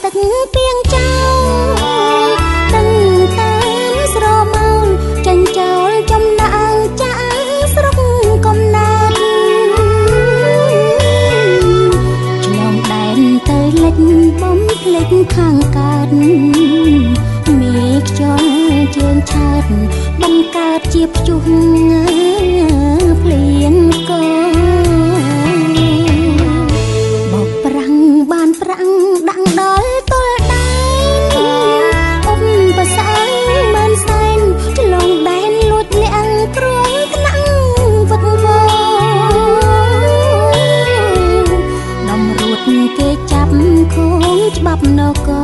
ទឹកពីងចោលដឹងតាមស្រមោលចាញ់ចោលចំណាំងចាក់ស្រុកកំណើតឆ្លងដែនទៅលិចបំភ្លេចខាងកើតមេខ្យល់ជើងឆើតបង្កើតជាព្យុះភ្លៀងកបោកប្រាំងបានប្រាំងដាក់ដល់ទល់ដែនអុំបសាំងមិនសែនឆ្លងដែនលួចលាក់គ្រួយថ្នាក់វឹកវរដំរួតគេចាប់ខូនច្បាប់នគរ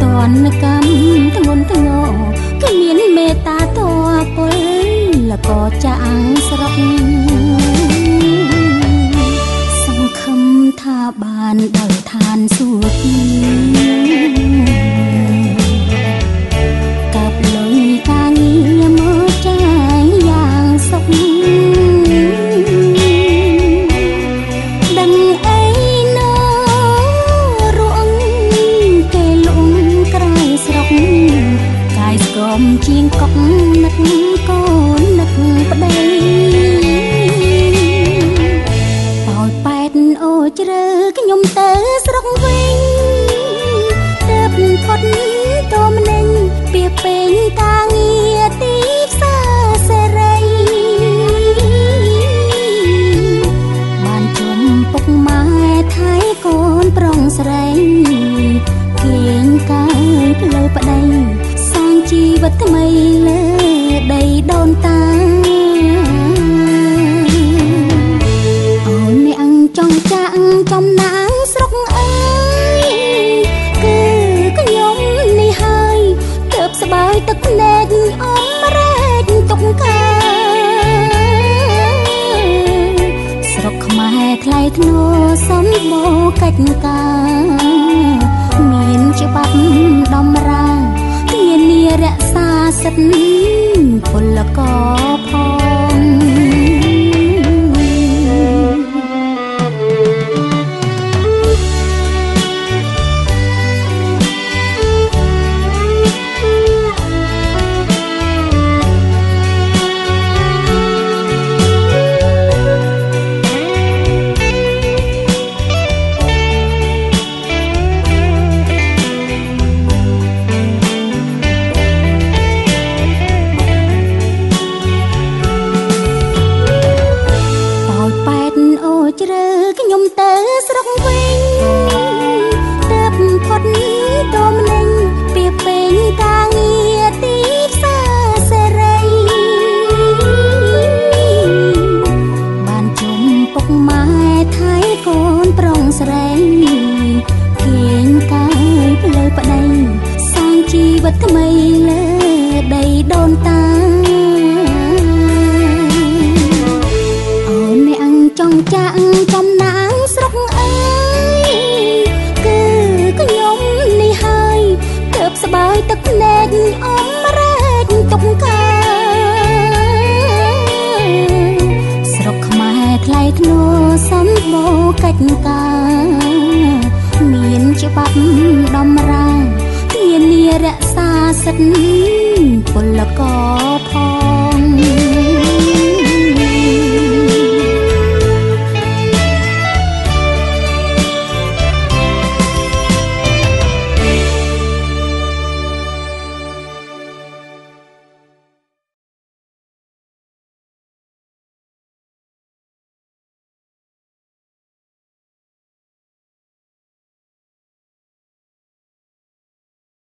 តនកម្មធ្ងន់ធ្ងរគ្មានមេត្តាធម៌ពលលកចាងស្រុកសង្ឃឹមថាបានដល់ឋានសួគ៌កាប់លុយការងារមកចាយយ៉ាងសុខដឹងអីណោរួងគេលងក្រៅស្រុកកាយស្គមជាងកុកនឹកកូននឹកប្តីបោយប៉ែតអូជ្រើខ្ញុំទៅស្រុកវិញទើបផុតតមនេញពីពេញការងារទីផ្សារសេរីបានជុំពុកម៉ែថៃកូនប្រុងស្រីគេងកាយផ្លូវប្តីសាងជីវិតថ្មីលើដីដូនតាអូនអ្នកចង់ចាក់ចំណាំងស្រុកអើយគឺខ្ញុំនេះហើយទើបស្បើយទឹកភ្នែកអមរែកទុកកាស្រុកខ្មែរថ្លៃថ្នូរសំបូរកិច្ចការមានច្បាប់ដំរាធានារក្សាសិទ្ធិពលករផងជ្រើខ្ញុំទៅស្រុកវិញទើបផុតតមនេញពីពេញការងារទីផ្សារសេរីបានជុំពុកម៉ែថៃកូនប្រុងស្រីគេងកាយផ្លូវប្តីសាងជីវិតថ្មីលើដីដូនតាចង់ចាក់ចំណាំងស្រុកអើយគឺខ្ញុំនេះហើយទើបស្បើយទឹកភ្នែកអមរែកទុកកាស្រុកខ្មែរថ្លៃថ្នូរសំបូរកិច្ចការមានច្បាប់ដំរាធានារក្សាសិទ្ធិពលករផង